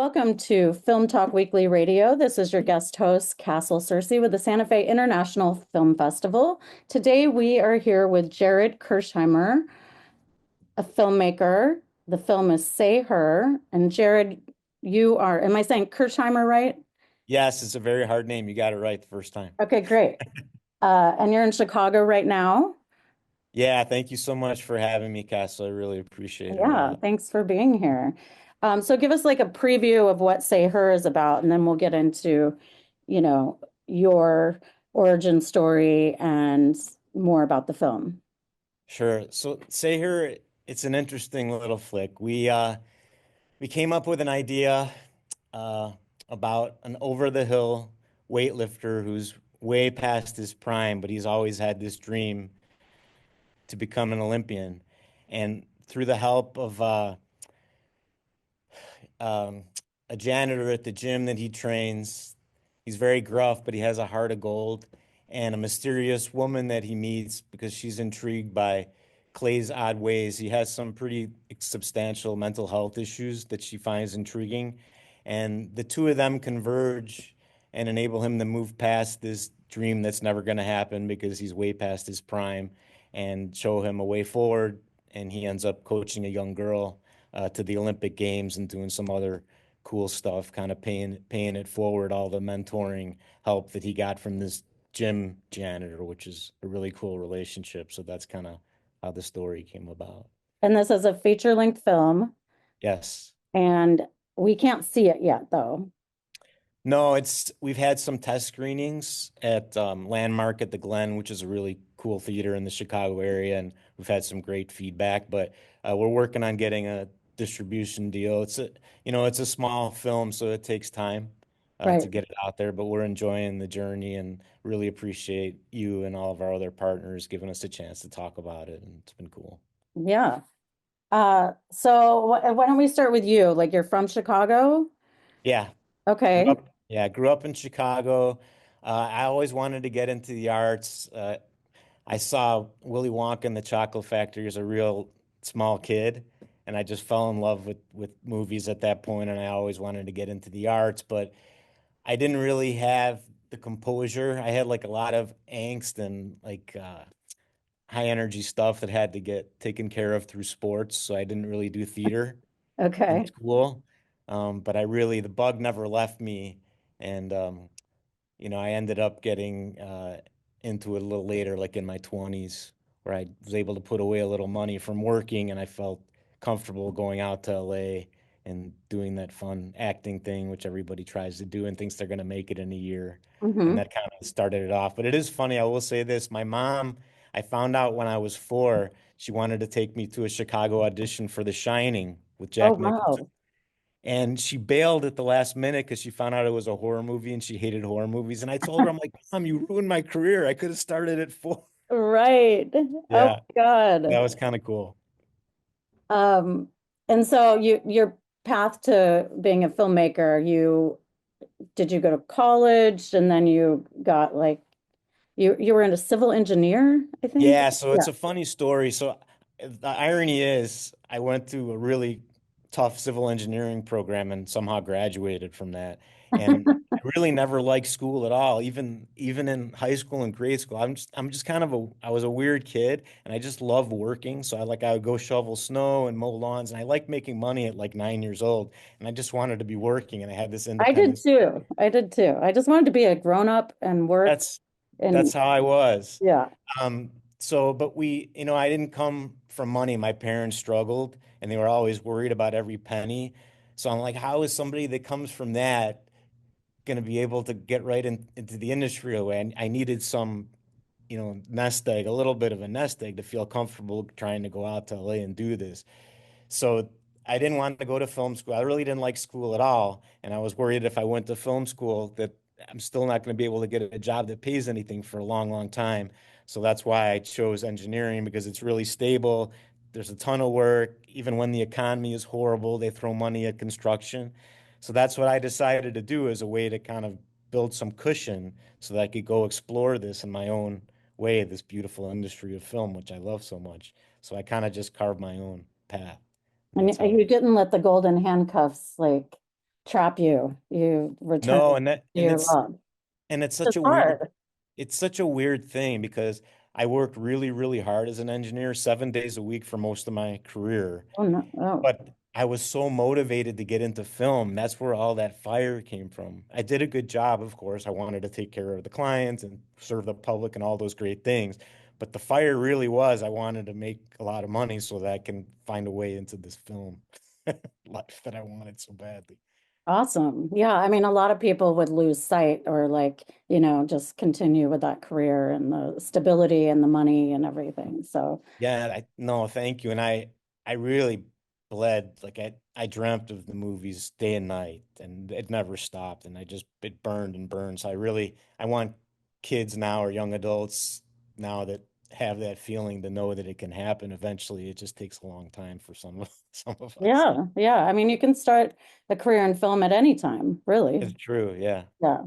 Welcome to Film Talk Weekly Radio. This is your guest host, Castle Searcy with the Santa Fe International Film Festival. Today we are here with Jared Kirchheimer, a filmmaker. The film is Say Her. And Jared, am I saying Kirchheimer right? Yes, it's a very hard name. You got it right the first time. Okay, great. And you're in Chicago right now? Yeah, thank you so much for having me, Castle. I really appreciate it a Yeah, lot. thanks for being here. So give us like a preview of what Say Her is about, and then we'll get into, your origin story and more about the film. Sure. So Say Here, it's an interesting little flick. We came up with an idea uh about an over-the-hill weightlifter who's way past his prime, but he's always had this dream to become an Olympian. And through the help of um, a janitor at the gym that he trains. He's very gruff, but he has a heart of gold. And a mysterious woman that he meets because she's intrigued by Clay's odd ways. He has some pretty substantial mental health issues that she finds intriguing. And the two of them converge and enable him to move past this dream that's never going to happen because he's way past his prime and show him a way forward. And he ends up coaching a young girl to the Olympic Games and doing some other cool stuff, kind of paying it forward, all the mentoring help that he got from this gym janitor, which is a really cool relationship. So that's kind of how the story came about. And this is a feature-length film, Yes. and we can't see it yet, though. No, we've had some test screenings at Landmark at the Glen, which is a really cool theater in the Chicago area, and we've had some great feedback. But we're working on getting a distribution deal. It's a small film, so it takes time to Right. get it out there. But we're enjoying the journey and really appreciate you and all of our other partners giving us a chance to talk about it, and it's been cool. Yeah. So why don't we start with you? Like you're from Chicago? Yeah. Okay. Grew up in Chicago. I always wanted to get into the arts. I saw Willy Wonka and the Chocolate Factory as a real small kid, and I just fell in love with movies at that point, and I always wanted to get into the arts, but I didn't really have the composure. I had like a lot of angst and like high energy stuff that had to get taken care of through sports, so I didn't really do theater in Okay. school. But the bug never left me, and I ended up getting into it a little later, like in my 20s, where I was able to put away a little money from working, and I felt comfortable going out to LA and doing that fun acting thing, which everybody tries to do and thinks they're going to make it in a year. And Hmm. that kind of started it off. But it is funny, I will say this. My mom, I found out when I was 4, she wanted to take me to a Chicago audition for The Shining with Oh, Jack Nicholson. wow. And she bailed at the last minute because she found out it was a horror movie and she hated horror movies. And I told her, I'm like, Mom, you ruined my career. I could have started at 4. Right. Oh Yeah, my that God. was kind of cool. Um, and so your path to being a filmmaker, did you go to college and then you got like you were into civil engineer, I think? Yeah, so Yeah. it's a funny story. So the irony is, I went to a really tough civil engineering program and somehow graduated from that. And I really never liked school at all, even in high school and grade school. I'm just kind of I was a weird kid, and I just love working. So I would go shovel snow and mow lawns, and I liked making money at like 9 years old. And I just wanted to be working, and I had this I did independence. too. I did too. I just wanted to be a grown up and work That's and that's how I was. yeah. But I didn't come from money. My parents struggled and they were always worried about every penny. So I'm like, how is somebody that comes from that going to be able to get right into the industry away? And I needed some, nest egg, a little bit of a nest egg to feel comfortable trying to go out to LA and do this. So I didn't want to go to film school. I really didn't like school at all. And I was worried if I went to film school that I'm still not going to be able to get a job that pays anything for a long, long time. So that's why I chose engineering because it's really stable. There's a ton of work. Even when the economy is horrible, they throw money at construction. So that's what I decided to do as a way to kind of build some cushion so that I could go explore this in my own way, this beautiful industry of film, which I love so much. So I kind of just carved my own path. And And that's how it you is. didn't let the golden handcuffs like trap you. You return No, to and your love. it's It's such a weird hard. it's such a weird thing because I worked really, really hard as an engineer, 7 days a week for most of my career. Oh no. Oh, But I was so motivated to get into film. That's where all that fire came from. I did a good job, of course. I wanted to take care of the clients and serve the public and all those great things. But the fire really was I wanted to make a lot of money so that I can find a way into this film life that I wanted so badly. awesome. Yeah, I mean, a lot of people would lose sight or like, just continue with that career and the stability and the money and everything. So, Yeah, no, thank you. And I really bled like I dreamt of the movies day and night and it never stopped and it burned and burned. So I want kids now or young adults now that have that feeling to know that it can happen eventually. It just takes a long time for some of some of us. yeah, yeah. I mean, you can start a career in film at any time, It's really. true, yeah. Yeah.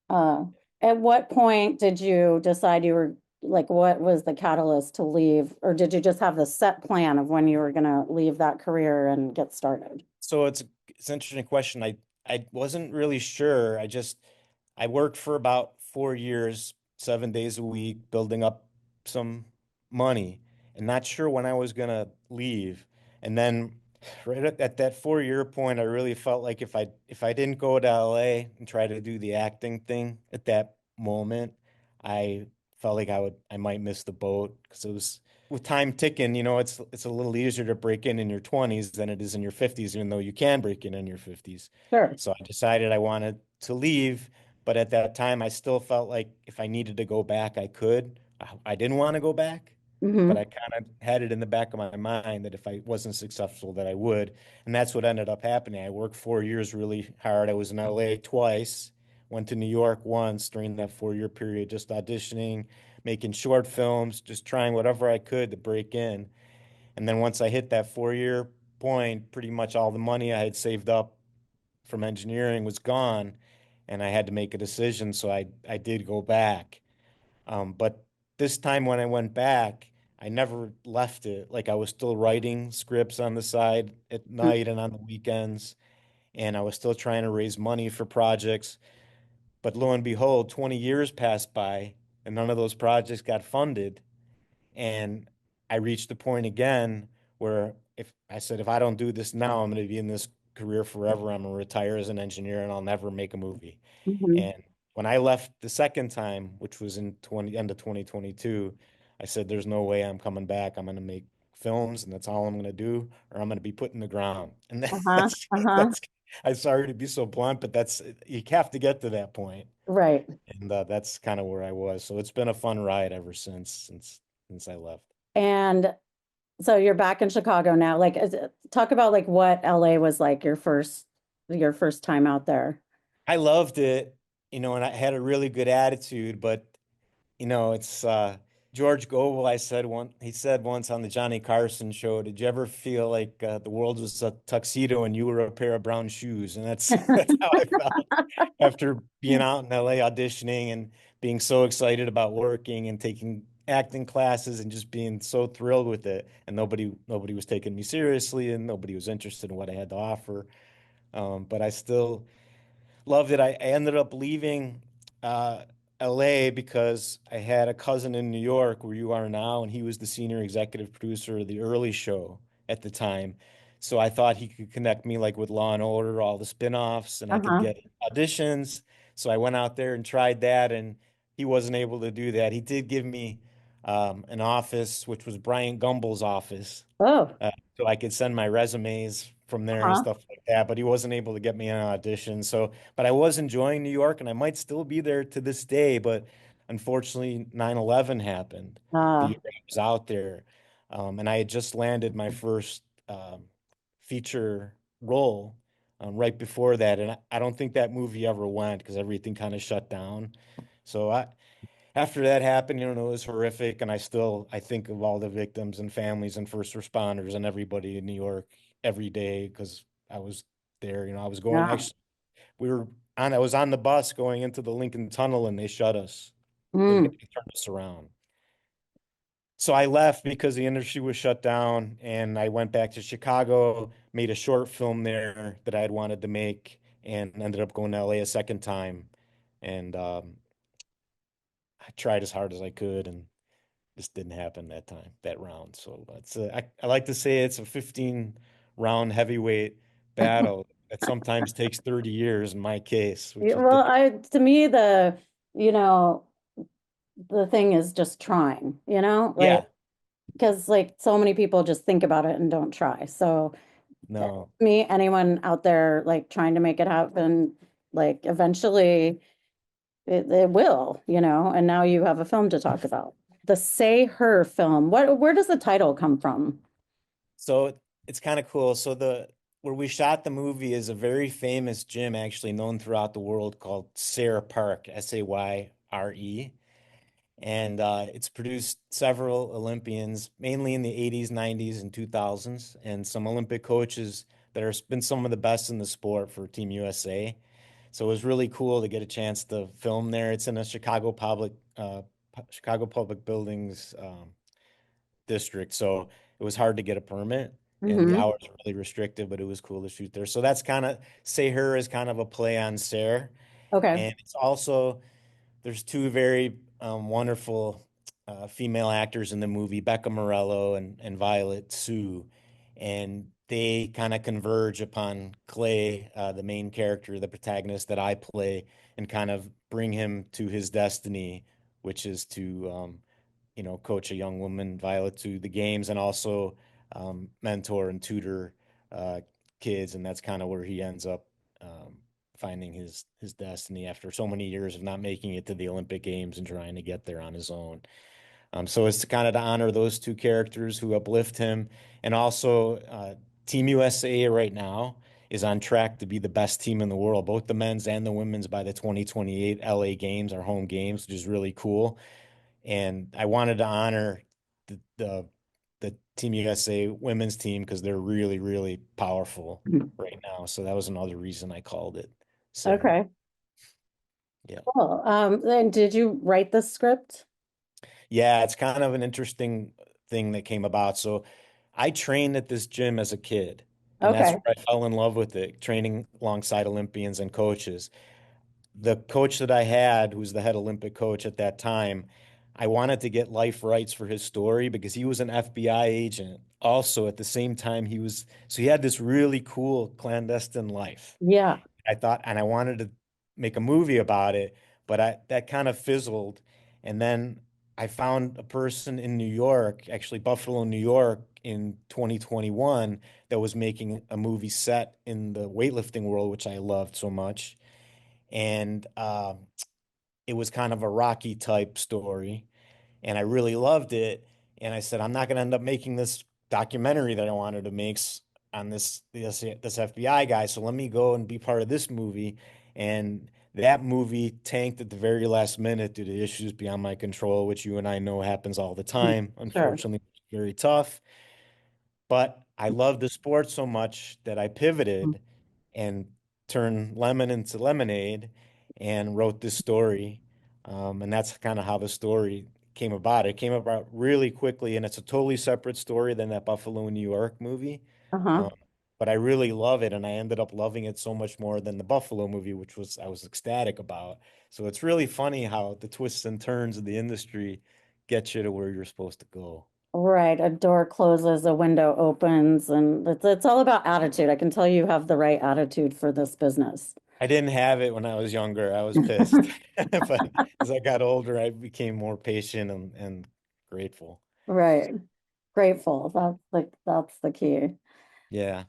Uh, at what point did you decide you were like, what was the catalyst to leave? Or did you just have the set plan of when you were going to leave that career and get started? So it's an interesting question. I wasn't really sure. I worked for about 4 years, 7 days a week, building up some money, and not sure when I was gonna leave. And then right at that 4 year point, I really felt like if I didn't go to LA and try to do the acting thing at that moment, I felt like I might miss the boat because it was with time ticking, it's a little easier to break in your 20s than it is in your 50s, even though you can break in your 50s. Sure. So I decided I wanted to leave, but at that time, I still felt like if I needed to go back, I could. I didn't want to go back, but I Hmm. kind of had it in the back of my mind that if I wasn't successful, that I would. And that's what ended up happening. I worked 4 years really hard. I was in LA twice, went to New York once during that 4 year period, just auditioning, making short films, just trying whatever I could to break in. And then once I hit that 4 year point, pretty much all the money I had saved up from engineering was gone, and I had to make a decision. So I did go back. But this time when I went back, I never left it. Like I was still writing scripts on the side at night and on the weekends, and I was still trying to raise money for projects. But lo and behold, 20 years passed by, and none of those projects got funded. And I reached the point again where if I said, if I don't do this now, I'm going to be in this career forever. I'm going to retire as an engineer and I'll never make a movie. Hmm. And when I left the second time, which was in end of 2022, I said, there's no way I'm coming back. I'm going to make films and that's all I'm going to do, or I'm going to be put in the ground. And Uh-huh. Uh-huh. I'm sorry to be so blunt, but you have to get to that point. Right. And that's kind of where I was. So it's been a fun ride ever since I left. And so you're back in Chicago now. Like, talk about like what LA was like your first time out there. I loved it, and I had a really good attitude, but it's George Gobel. He said once on the Johnny Carson show, "Did you ever feel like the world was a tuxedo and you were a pair of brown shoes?" And that's that's how I felt after being out in LA auditioning and being so excited about working and taking acting classes and just being so thrilled with it. And nobody was taking me seriously and nobody was interested in what I had to offer. But I still loved it. I ended up leaving uh, LA because I had a cousin in New York where you are now, and he was the senior executive producer of the early show at the time. So I thought he could connect me like with Law and Order, all the spin-offs, and I could Uh-huh. get auditions. So I went out there and tried that, and he wasn't able to do that. He did give me an office, which was Brian Gumbel's office, Oh, so I could send my resumes from there and uh-huh. stuff like that. But he wasn't able to get me an audition. But I was enjoying New York, and I might still be there to this day. But unfortunately, 9/11 happened the Uh, year I was out there, and I had just landed my first feature role right before that, and I don't think that movie ever went because everything kind of shut down. So after that happened, it was horrific. And I think of all the victims and families and first responders and everybody in New York every day because I was there. I was going, yeah. actually, I was on the bus going into the Lincoln Tunnel and they shut us. They Mm. turned us around. So I left because the industry was shut down and I went back to Chicago, made a short film there that I had wanted to make. and ended up going to LA a second time. And I tried as hard as I could, and just didn't happen that time, that round. So I like to say it's a 15 round heavyweight battle that sometimes takes 30 years in my case, which Yeah, is well, difficult. to me, you know, the thing is just trying, like, Yeah, because like so many people just think about it and don't try. So, no. me, anyone out there like trying to make it happen, like eventually it will, and now you have a film to talk about. The Say Her film. Where does the title come from? So it's kind of cool. So the where we shot the movie is a very famous gym actually known throughout the world called Sayre Park, Sayre. And it's produced several Olympians, mainly in the 80s, 90s, and 2000s, and some Olympic coaches that have been some of the best in the sport for Team USA. So it was really cool to get a chance to film there. It's in a Chicago Public Buildings district, so it was hard to get a permit, and the Hmm. hours were really restricted, but it was cool to shoot there. So that's kind of Say Her is kind of a play on Sarah, Okay. and it's also there's two very wonderful female actors in the movie, Becca Morello and Violet Sue, and they kind of converge upon Clay, the main character, the protagonist that I play, and kind of bring him to his destiny, which is to coach a young woman, Violet, to the games, and also mentor and tutor uh, kids, and that's kind of where he ends up finding his destiny after so many years of not making it to the Olympic Games and trying to get there on his own. So it's kind of to honor those two characters who uplift him, and also Team USA right now is on track to be the best team in the world, both the men's and the women's, by the 2028 LA Games, our home games, which is really cool. And I wanted to honor the the, the Team USA women's team because they're really, really powerful right now. So that was another reason I called it Sarah. Okay. Yeah. Cool. Then did you write the script? Yeah, it's kind of an interesting thing that came about. So I trained at this gym as a kid, and that's Okay. where I fell in love with it, training alongside Olympians and coaches. The coach that I had, who was the head Olympic coach at that time, I wanted to get life rights for his story because he was an FBI agent. Also, at the same time, so he had this really cool clandestine life. Yeah. I thought, and I wanted to make a movie about it, but that kind of fizzled. And then I found a person in New York, actually Buffalo, New York, in 2021 that was making a movie set in the weightlifting world, which I loved so much. And it was kind of a Rocky type story, and I really loved it. And I said, I'm not going to end up making this documentary that I wanted to make on this FBI guy. So let me go and be part of this movie. And that movie tanked at the very last minute due to issues beyond my control, which you and I know happens all the time. Sure. Unfortunately, very tough. But I love the sport so much that I pivoted and turned lemon into lemonade and wrote this story. And that's kind of how the story came about. It came about really quickly, and it's a totally separate story than that Buffalo, New York movie. Uh-huh. Um, but I really love it, and I ended up loving it so much more than the Buffalo movie, which I was ecstatic about. So it's really funny how the twists and turns of the industry get you to where you're supposed to go. Right. A door closes, a window opens, and it's all about attitude. I can tell you have the right attitude for this business. I didn't have it when I was younger. I was pissed. But as I got older, I became more patient and grateful. Right. Grateful. That's the key. Yeah.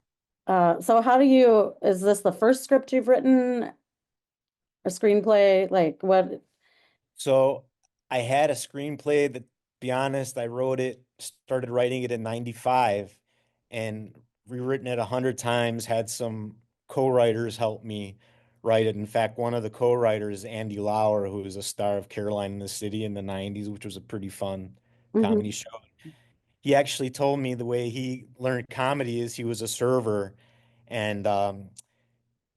So is this the first script you've written, a screenplay? Like what? So I had a screenplay that, to be honest, I wrote it, started writing it in 95 and rewritten it 100 times, had some co-writers help me write it. In fact, one of the co-writers, Andy Lauer, who was a star of Caroline in the City in the 90s, which was a pretty fun comedy Mhm. show. He actually told me the way he learned comedy is he was a server, and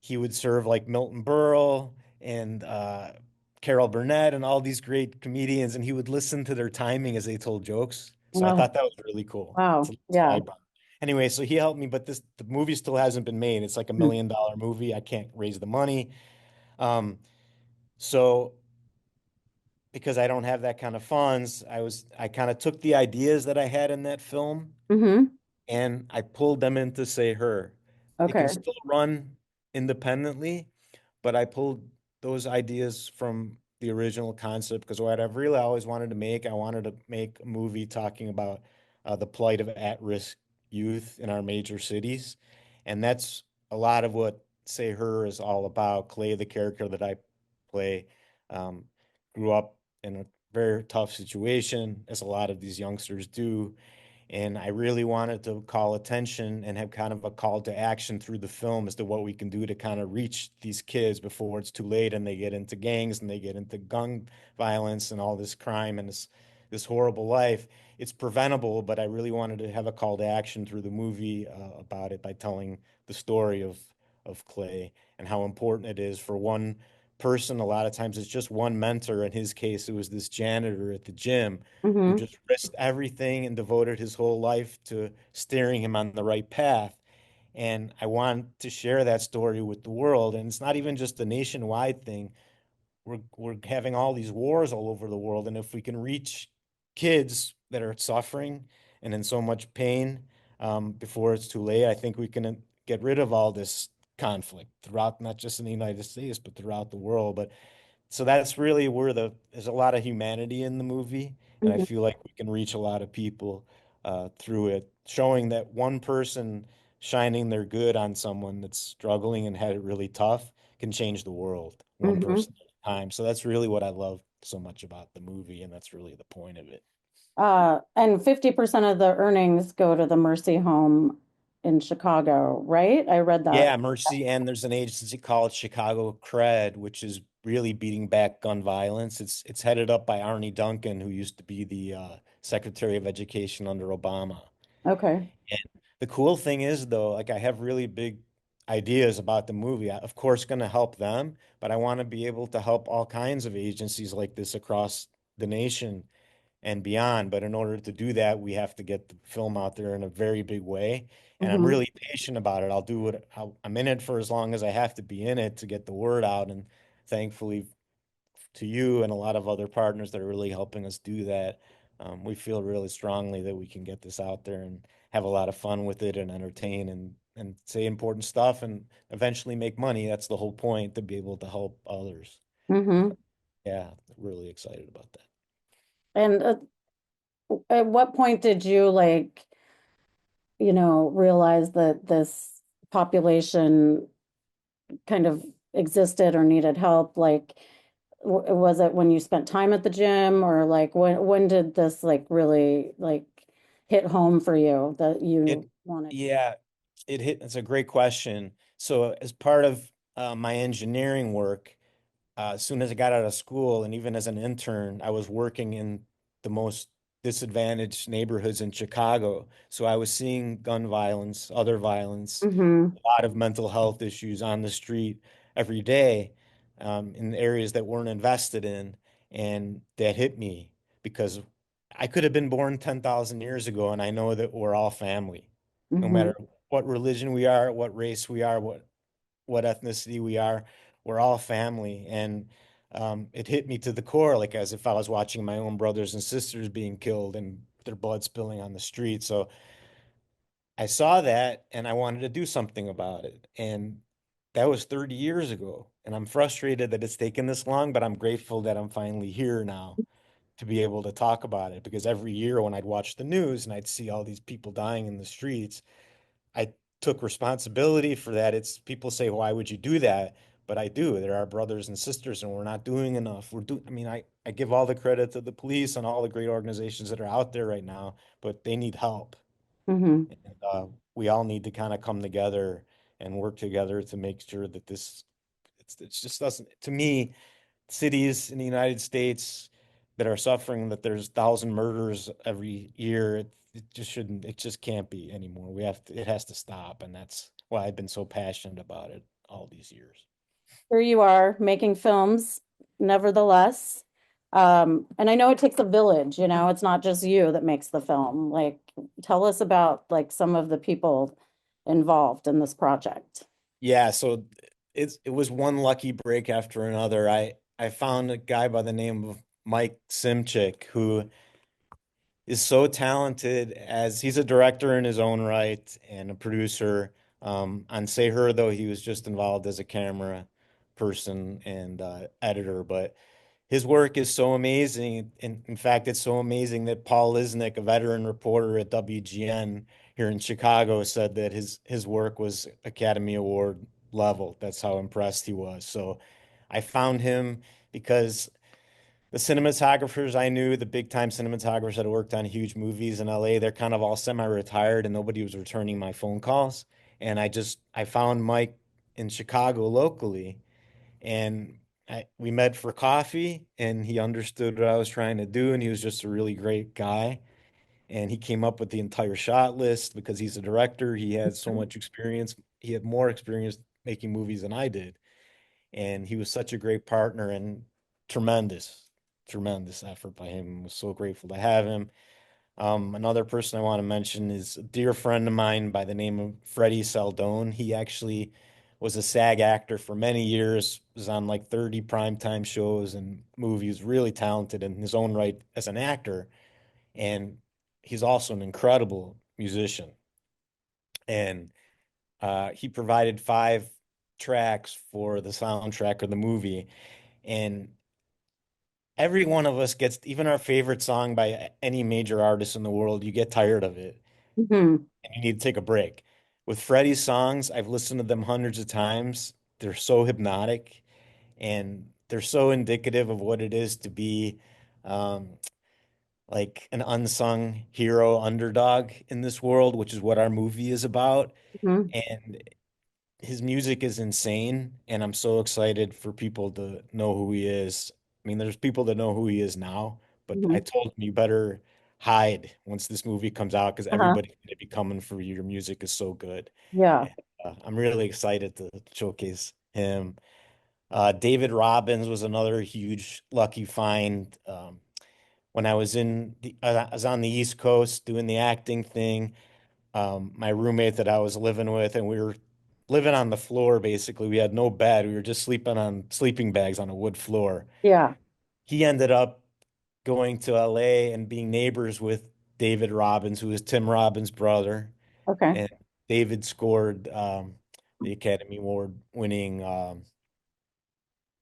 he would serve like Milton Berle and Carol Burnett and all these great comedians, and he would listen to their timing as they told jokes. So I Oh, thought that was really cool. It's a wow. little Yeah. sidebar. Anyway, so he helped me, but the movie still hasn't been made. It's like $1 million movie. I can't raise the money. Um, so because I don't have that kind of funds, I kind of took the ideas that I had in that film Mm-hmm. and I pulled them into Say Her. It can Okay. still run independently, but I pulled those ideas from the original concept because what I've really always wanted to make, I wanted to make a movie talking about the plight of at-risk youth in our major cities. And that's a lot of what Say Her is all about. Clay, the character that I play, um, grew up in a very tough situation, as a lot of these youngsters do. And I really wanted to call attention and have kind of a call to action through the film as to what we can do to kind of reach these kids before it's too late and they get into gangs and they get into gun violence and all this crime and this horrible life. It's preventable, but I really wanted to have a call to action through the movie about it by telling the story of Clay and how important it is for one person. A lot of times it's just one mentor. In his case, it was this janitor at the gym who Mm-hmm. just risked everything and devoted his whole life to steering him on the right path. And I want to share that story with the world. And it's not even just a nationwide thing. We're having all these wars all over the world. And if we can reach kids that are suffering and in so much pain before it's too late, I think we can get rid of all this conflict throughout, not just in the United States, but throughout the world. But so that's really where there's a lot of humanity in the movie, and I Mm-hmm. feel like we can reach a lot of people through it, showing that one person shining their good on someone that's struggling and had it really tough can change the world, one Mm-hmm. person at a time. So that's really what I love so much about the movie, and that's really the point of it. And 50% of the earnings go to the Mercy Home in Chicago, right? I read that. Yeah, Mercy, and there's an agency called Chicago Cred, which is really beating back gun violence. It's headed up by Arnie Duncan, who used to be the Secretary of Education under Obama. Okay. And the cool thing is, though, like I have really big ideas about the movie. Of course, going to help them, but I want to be able to help all kinds of agencies like this across the nation and beyond. But in order to do that, we have to get the film out there in a very big way. And I'm Mm-hmm. really patient about it. I'll do what I'm in it for as long as I have to be in it to get the word out. And thankfully, to you and a lot of other partners that are really helping us do that, we feel really strongly that we can get this out there and have a lot of fun with it and entertain and say important stuff and eventually make money. That's the whole point, to be able to help others. Mm-hmm. Yeah, really excited about that. And at what point did you realize that this population kind of existed or needed help? Like, was it when you spent time at the gym, or like when did this really hit home for you that It, you wanted? yeah, it hit. It's a great question. So, as part of my engineering work, as soon as I got out of school, and even as an intern, I was working in the most disadvantaged neighborhoods in Chicago. So I was seeing gun violence, other violence, Mm-hmm. a lot of mental health issues on the street every day, in areas that weren't invested in. And that hit me because I could have been born 10,000 years ago, and I know that we're all family, no Mm-hmm. matter what religion we are, what race we are, what ethnicity we are, we're all family. And it hit me to the core, like as if I was watching my own brothers and sisters being killed and their blood spilling on the street. So I saw that and I wanted to do something about it. And that was 30 years ago. And I'm frustrated that it's taken this long, but I'm grateful that I'm finally here now to be able to talk about it. Because every year when I'd watch the news and I'd see all these people dying in the streets, I took responsibility for that. It's people say, why would you do that? But I do. They're our brothers and sisters, and we're not doing enough. I mean, I give all the credit to the police and all the great organizations that are out there right now, but they need help. Mm-hmm. And we all need to kind of come together and work together to make sure that it's just doesn't, to me, cities in the United States that are suffering, that there's 1,000 murders every year. It just shouldn't, it just can't be anymore. It has to stop. And that's why I've been so passionate about it all these years. Here you are making films, nevertheless. And I know it takes a village, it's not just you that makes the film. Like, Tell us about like some of the people involved in this project. Yeah, so it was one lucky break after another. I found a guy by the name of Mike Simchick who is so talented as he's a director in his own right and a producer. On Say Her, though, he was just involved as a camera person and editor, but his work is so amazing. In fact, it's so amazing that Paul Lisnick, a veteran reporter at WGN here in Chicago, said that his work was Academy Award level. That's how impressed he was. So I found him because the cinematographers I knew, the big time cinematographers that worked on huge movies in LA, they're kind of all semi-retired and nobody was returning my phone calls. And I found Mike in Chicago locally and we met for coffee and he understood what I was trying to do and he was just a really great guy. And he came up with the entire shot list because he's a director. He had so much experience. He had more experience making movies than I did. And he was such a great partner and tremendous, tremendous effort by him. I was so grateful to have him. Another person I want to mention is a dear friend of mine by the name of Freddie Saldone. He actually was a SAG actor for many years, was on like 30 primetime shows and movies, really talented in his own right as an actor. And he's also an incredible musician. And he provided 5 tracks for the soundtrack of the movie. And every one of us gets, even our favorite song by any major artist in the world, you get tired of it Hmm. and you need to take a break. With Freddie's songs, I've listened to them hundreds of times. They're so hypnotic and they're so indicative of what it is to be um, like an unsung hero underdog in this world, which is what our movie is about. Hmm. And his music is insane, and I'm so excited for people to know who he is. I mean, there's people that know who he is now, but I Hmm. told him you better hide once this movie comes out because Uh-huh. everybody's going to be coming for you. Your music is so good. Yeah. And, I'm really excited to showcase him. David Robbins was another huge lucky find. When I was on the East Coast doing the acting thing. My roommate that I was living with, and we were living on the floor basically. We had no bed. We were just sleeping on sleeping bags on a wood floor. Yeah. He ended up going to LA and being neighbors with David Robbins, who is Tim Robbins' brother. Okay. And David scored the Academy Award winning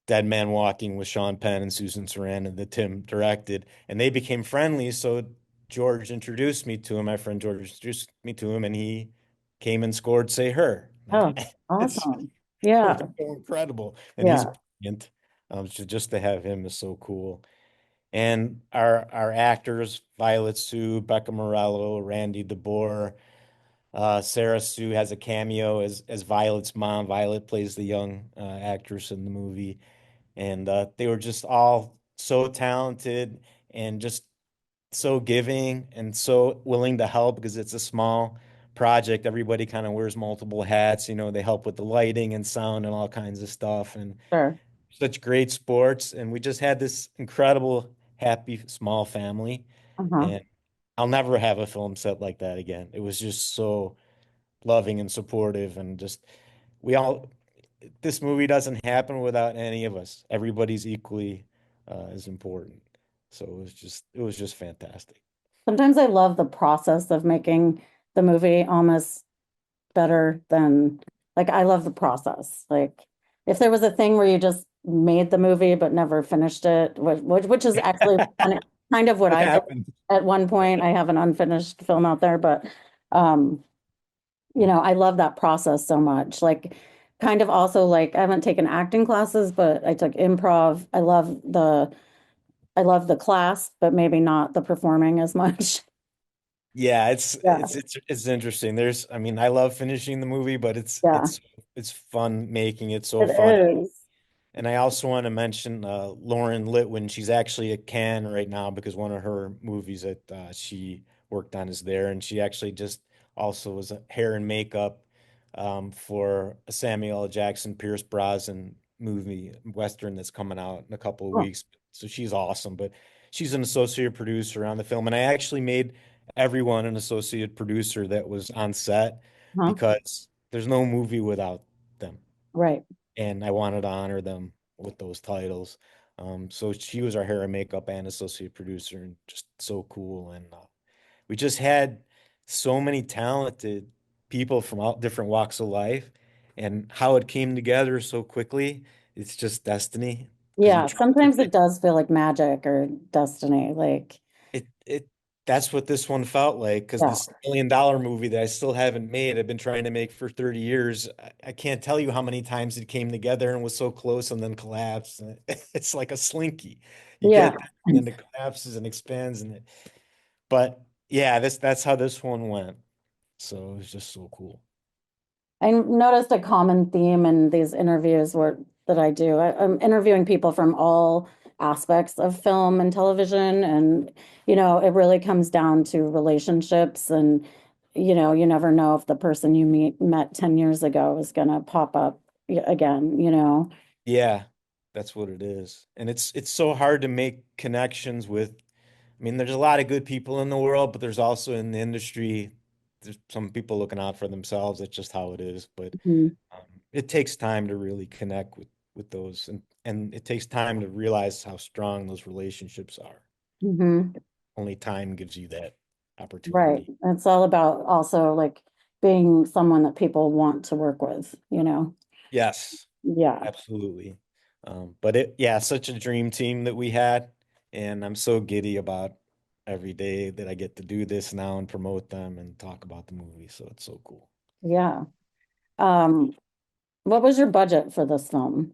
Dead Man Walking with Sean Penn and Susan Sarandon that Tim directed. And they became friendly. So George introduced me to him. My friend George introduced me to him, and he came and scored Say Her. Oh, It's awesome. Yeah. so incredible. And he's Yeah. brilliant. So just to have him is so cool. And our actors, Violet Sue, Becca Morello, Randy DeBoer, Sarah Sue has a cameo as Violet's mom. Violet plays the young actress in the movie and they were just all so talented and just so giving and so willing to help because it's a small project. Everybody kind of wears multiple hats. They help with the lighting and sound and all kinds of stuff and Sure. such great sports. And we just had this incredible, happy, small family. Uh-huh. And I'll never have a film set like that again. It was just so loving and supportive and just we all this movie doesn't happen without any of us. Everybody's equally as important. So it was just fantastic. Sometimes I love the process of making the movie almost better than like I love the process. Like if there was a thing where you just made the movie but never finished it, which is actually kind of what What I did happened? at one point. I have an unfinished film out there, but um, I love that process so much. Like kind of also like I haven't taken acting classes, but I took improv. I love the class, but maybe not the performing as much. Yeah, it's Yeah. it's it's it's interesting. I mean, I love finishing the movie, but it's Yeah. it's it's fun making it so It fun. is. And I also want to mention Lauren Litwin. She's actually at Cannes right now because one of her movies that she worked on is there. And she actually just also was a hair and makeup for a Samuel L. Jackson, Pierce Brosnan movie, Western that's coming out in a couple of Oh, weeks. So she's awesome. But she's an associate producer on the film. And I actually made everyone an associate producer that was on set Huh? because there's no movie without them. Right. And I wanted to honor them with those titles. So she was our hair and makeup and associate producer, and just so cool. And we just had so many talented people from all different walks of life, and how it came together so quickly. It's just destiny because you Yeah, try to sometimes it make does feel like magic or destiny. Like, it. That's what this one felt like, because yeah, this $1 million movie that I still haven't made, I've been trying to make for 30 years. I can't tell you how many times it came together and was so close and then collapsed. It's like a slinky. You yeah. get that, and then it collapses and expands, but yeah, that's how this one went. So it was just so cool. I noticed a common theme in these interviews that I do. I'm interviewing people from all aspects of film and television, and it really comes down to relationships, and you never know if the person you met 10 years ago is gonna pop up again. Yeah, that's what it is. And it's so hard to make connections with. I mean, there's a lot of good people in the world, but there's also in the industry, there's some people looking out for themselves. That's just how it is. But Mhm. it takes time to really connect with those, and it takes time to realize how strong those relationships are. Mhm. Only time gives you that Right. opportunity. It's all about also like being someone that people want to work with. Yes. Yeah. Absolutely. But yeah, such a dream team that we had. And I'm so giddy about every day that I get to do this now and promote them and talk about the movie. So it's so cool. Yeah. Um, what was your budget for this film?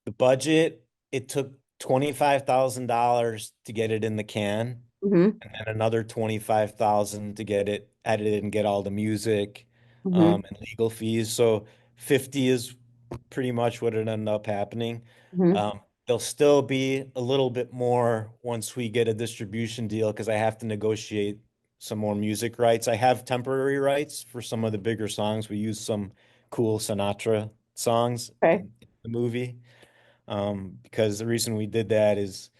The budget, it took $25,000 to get it in the can, Hmm. and then another 25,000 to get it edited and get all the music, Hmm. and legal fees. So 50 is pretty much what it ended up happening. Hmm. There'll still be a little bit more once we get a distribution deal because I have to negotiate some more music rights. I have temporary rights for some of the bigger songs. We use some cool Sinatra songs Okay. in the movie. Because the reason we did that is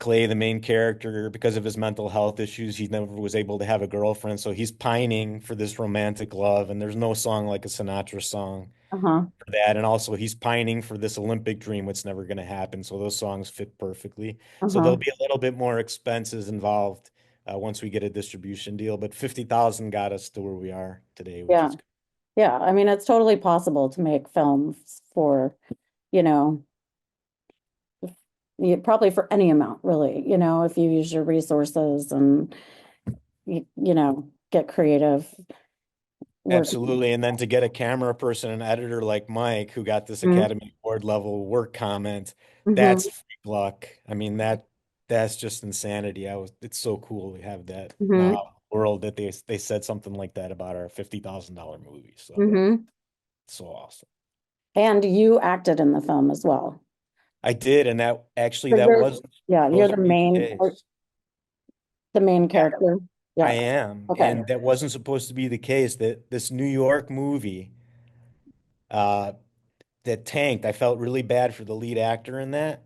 Clay, the main character, because of his mental health issues, he never was able to have a girlfriend. So he's pining for this romantic love, and there's no song like a Sinatra song Uh-huh. for that. And also, he's pining for this Olympic dream, which never going to happen. So those songs fit perfectly. So Uh-huh. there'll be a little bit more expenses involved once we get a distribution deal. But 50,000 got us to where we are today, which Yeah. is good. Yeah. I mean, it's totally possible to make films for, you know, probably for any amount, really, if you use your resources and get creative working. Absolutely. And then to get a camera person, an editor like Mike, who got this Mm-hmm. Academy Award level work comment, Mm-hmm. that's freak luck. I mean, that's just insanity. It's so cool we have that now Mm-hmm. out in the world that they said something like that about our $50,000 movie. So Mm-hmm. it's so awesome. And you acted in the film as well. I did, and that actually So that wasn't you're supposed the to be the main case. Yeah, character. I Yeah. am. Okay. And that wasn't supposed to be the case. That this New York movie, uh, that tanked. I felt really bad for the lead actor in that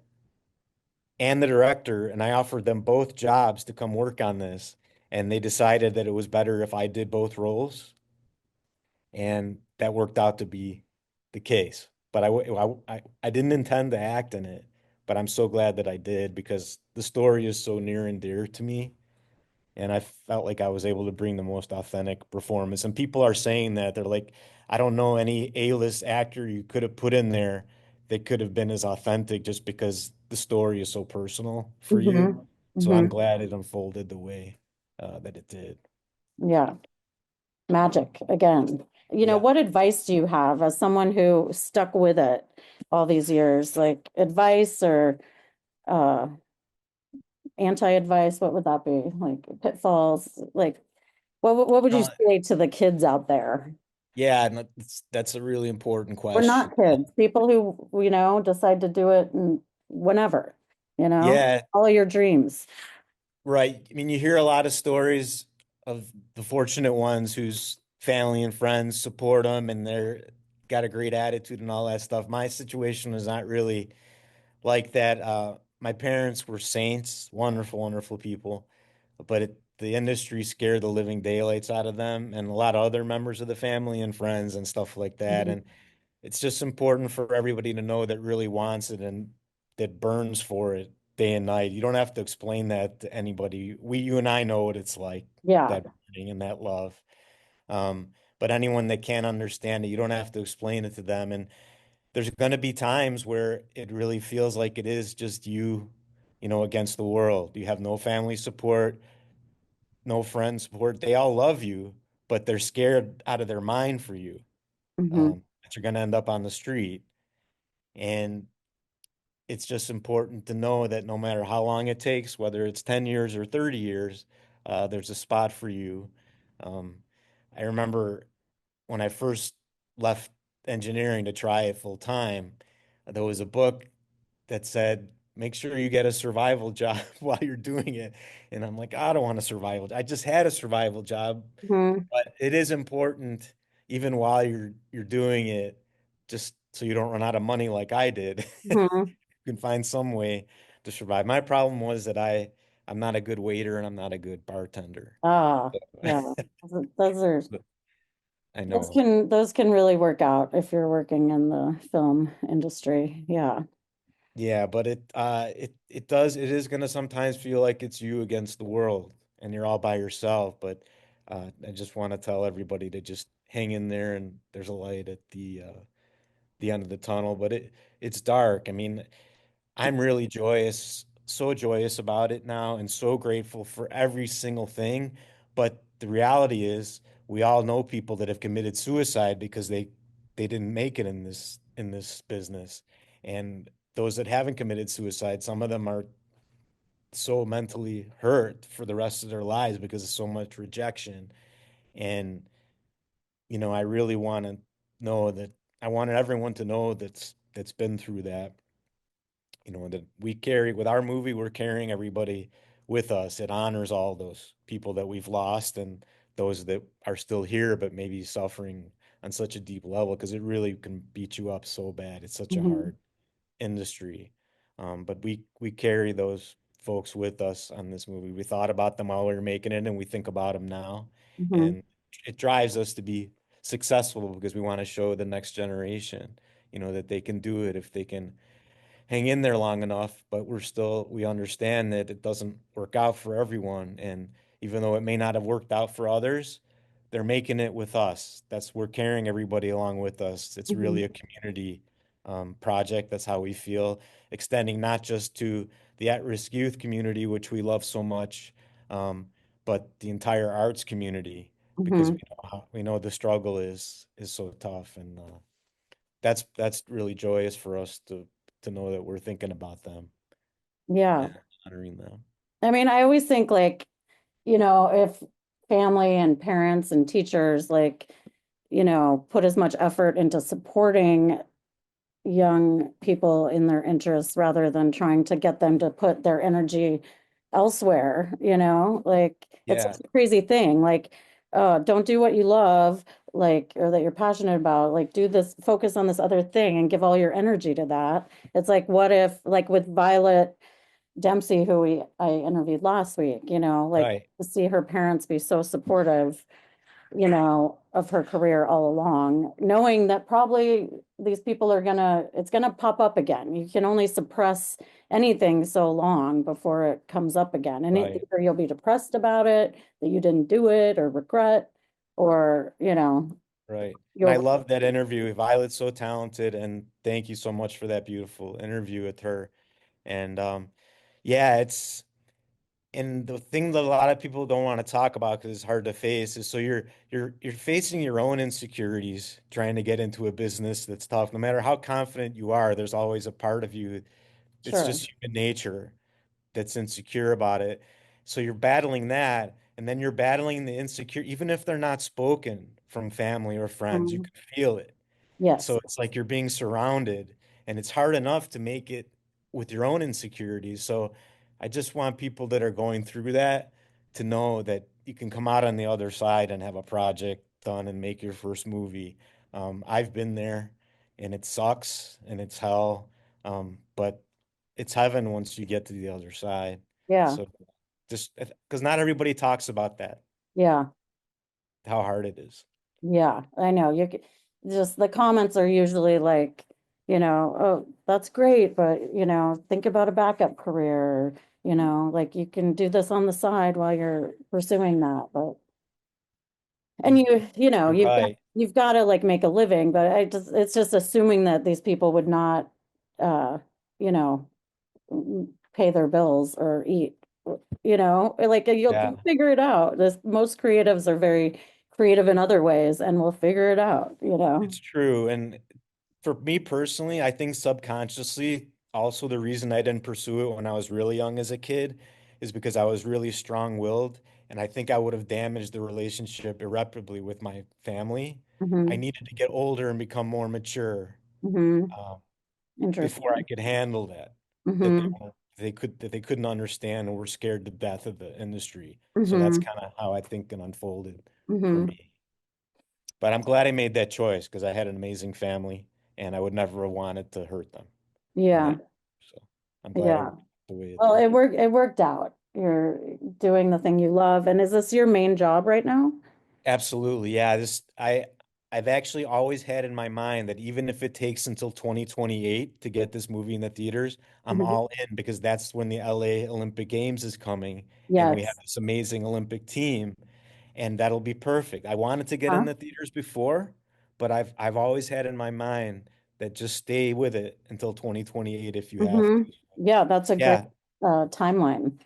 and the director, and I offered them both jobs to come work on this, and they decided that it was better if I did both roles, and that worked out to be the case. But I didn't intend to act in it, but I'm so glad that I did because the story is so near and dear to me. And I felt like I was able to bring the most authentic performance. And people are saying that they're like, I don't know any A-list actor you could have put in there that could have been as authentic just because the story is so personal for you. Mm-hmm. So I'm Mm-hmm. glad it unfolded the way that it did. Yeah. Magic again. Yeah. What advice do you have as someone who stuck with it all these years? Like advice or uh anti-advice, what would that be? Like pitfalls, like what would you Uh, say to the kids out there? yeah, and that's a really important We're question. not kids, people who, decide to do it and whenever, Yeah, follow your dreams. right. I mean, you hear a lot of stories of the fortunate ones whose family and friends support them and they're got a great attitude and all that stuff. My situation was not really like that. My parents were saints, wonderful, wonderful people, but the industry scared the living daylights out of them and a lot of other members of the family and friends and stuff like that. Mhm. And it's just important for everybody to know that really wants it and that burns for it day and night. You don't have to explain that to anybody. You and I know what it's like, Yeah. that burning and that love. But anyone that can't understand it, you don't have to explain it to them. And there's going to be times where it really feels like it is just you, against the world. You have no family support, no friend support. They all love you, but they're scared out of their mind for you, Hmm. that you're going to end up on the street. And it's just important to know that no matter how long it takes, whether it's 10 years or 30 years, there's a spot for you. Um, I remember when I first left engineering to try it full time, there was a book that said, make sure you get a survival job while you're doing it. And I'm like, I don't want a survival. I just had a survival job, Hmm. but it is important even while you're doing it, just so you don't run out of money like I did. Hmm. You can find some way to survive. My problem was that I'm not a good waiter and I'm not a good bartender. Ah, yeah. Those are I those know. can really work out if you're working in the film industry. Yeah. Yeah, but it is gonna sometimes feel like it's you against the world and you're all by yourself. But I just want to tell everybody to just hang in there and there's a light at the end of the tunnel. But it's dark. I mean, I'm really joyous, so joyous about it now and so grateful for every single thing. But the reality is we all know people that have committed suicide because they didn't make it in this business. And those that haven't committed suicide, some of them are so mentally hurt for the rest of their lives because of so much rejection. And I really want to know that I wanted everyone to know that's been through that, that we carry with our movie, we're carrying everybody with us. It honors all those people that we've lost and those that are still here, but maybe suffering on such a deep level because it really can beat you up so bad. It's such a Hmm. hard industry. But we carry those folks with us on this movie. We thought about them while we were making it, and we think about them now. Hmm. And it drives us to be successful because we want to show the next generation, that they can do it if they can hang in there long enough, but we understand that it doesn't work out for everyone. And even though it may not have worked out for others, they're making it with us. We're carrying everybody along with us. It's Hmm. really a community project. That's how we feel, extending not just to the at-risk youth community, which we love so much, um, but the entire arts community, because Hmm. we know the struggle is so tough. And that's really joyous for us to know that we're thinking about them Yeah. and honoring them. I mean, I always think like, if family and parents and teachers like, put as much effort into supporting young people in their interests rather than trying to get them to put their energy elsewhere, like it's Yeah, such a crazy thing. Like, don't do what you love, like, or that you're passionate about, like do this, focus on this other thing and give all your energy to that. It's like, what if, like with Violet Dempsey, who I interviewed last week, like right, to see her parents be so supportive, of her career all along, knowing that probably these people it's gonna pop up again. You can only suppress anything so long before it comes up again. And right, either you'll be depressed about it, that you didn't do it, or regret, or, right. And I you'll, love that interview. Violet's so talented, and thank you so much for that beautiful interview with her. And yeah, and the thing that a lot of people don't want to talk about because it's hard to face is so you're facing your own insecurities trying to get into a business that's tough. No matter how confident you are, there's always a part of you. It's sure. just human nature that's insecure about it. So you're battling that, and then you're battling the insecure, even if they're not spoken from family or friends, you Mhm. can feel it. So Yes. it's like you're being surrounded, and it's hard enough to make it with your own insecurities. So I just want people that are going through that to know that you can come out on the other side and have a project done and make your first movie. I've been there, and it sucks and it's hell, but it's heaven once you get to the other side. Yeah. So Just because not everybody talks about that, Yeah. how hard it is. Yeah, I know. Just the comments are usually like, oh, that's great, but think about a backup career, like you can do this on the side while you're pursuing that. But and You, you're right. you've got to like make a living, but it's just assuming that these people would not you know, pay their bills or eat, like Yeah, you'll figure it out. Most creatives are very creative in other ways and we'll figure it out. it's true. And for me personally, I think subconsciously, also the reason I didn't pursue it when I was really young as a kid is because I was really strong-willed, and I think I would have damaged the relationship irreparably with my family. I Hmm. needed to get older and become more mature Hmm. um, before I Interesting. could handle that. That they Hmm. weren't, that they couldn't understand and were scared to death of the industry. So that's Hmm. kind of how I think it unfolded for Hmm. me. But I'm glad I made that choice because I had an amazing family and I would never have wanted to hurt them in Yeah. that. So I'm glad it Yeah. worked the way it Well, did. it worked out. You're doing the thing you love. And is this your main job right now? Absolutely. Yeah, I've actually always had in my mind that even if it takes until 2028 to get this movie in the theaters, I'm Mhm. all in because that's when the LA Olympic Games is coming and we have Yes. this amazing Olympic team and that'll be perfect. I wanted to get in Huh? the theaters before, but I've always had in my mind that just stay with it until 2028 if you have to. Hmm. Yeah, that's a great Yeah, timeline.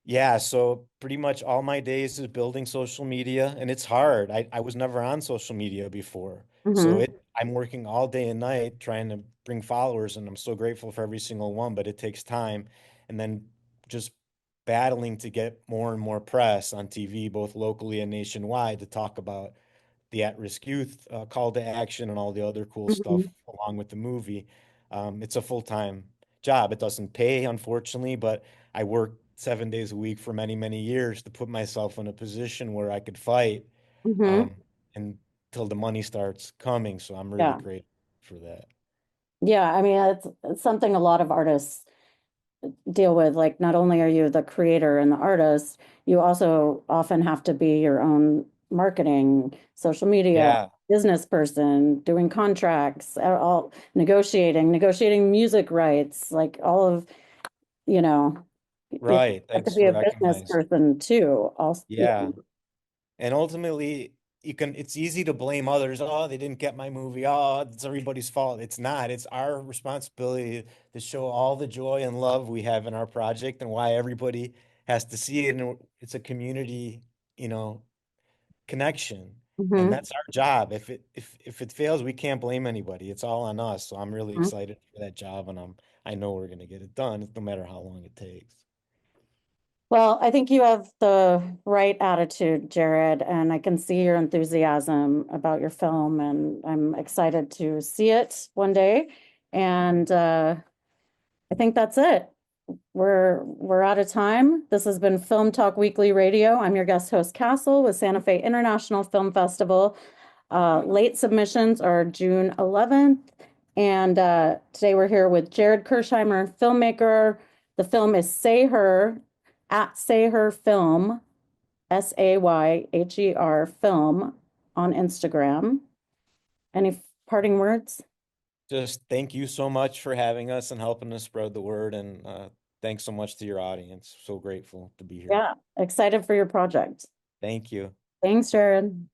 yeah, so pretty much all my days is building social media, and it's hard. I was never on social media before. So Hmm. I'm working all day and night trying to bring followers, and I'm so grateful for every single one, but it takes time. And then just battling to get more and more press on TV, both locally and nationwide, to talk about the at-risk youth call to action and all the other cool stuff Hmm. along with the movie. It's a full-time job. It doesn't pay, unfortunately, but I worked 7 days a week for many, many years to put myself in a position where I could fight Hmm. um, until the money starts coming. So I'm really Yeah. grateful for that. Yeah. I mean, it's something a lot of artists deal with. Like, not only are you the creator and the artist, you also often have to be your own marketing, social media, Yeah, business person, doing contracts, all negotiating music rights, like all of, you know, you right. have to Thanks be for a business recognizing. person too. Also, Yeah. And ultimately, it's easy to blame others. Oh, they didn't get my movie. Oh, it's everybody's fault. It's not. It's our responsibility to show all the joy and love we have in our project and why everybody has to see it. And it's a community, you know, connection. And Mhm. that's our job. If it fails, we can't blame anybody. It's all on us. So I'm really excited for that job and I know we're gonna get it done, no matter how long it takes. Well, I think you have the right attitude, Jared, and I can see your enthusiasm about your film, and I'm excited to see it one day. And I think that's it. We're out of time. This has been Film Talk Weekly Radio. I'm your guest host, Castle, with Santa Fe International Film Festival. Late submissions are June 11th. And today we're here with Jared Kirchheimer, filmmaker. The film is Say Her, at Say Her Film, Sayher Film on Instagram. Any parting words? Just thank you so much for having us and helping us spread the word. And thanks so much to your audience. So grateful to be here. Yeah, excited for your project. Thank you. Thanks, Jared.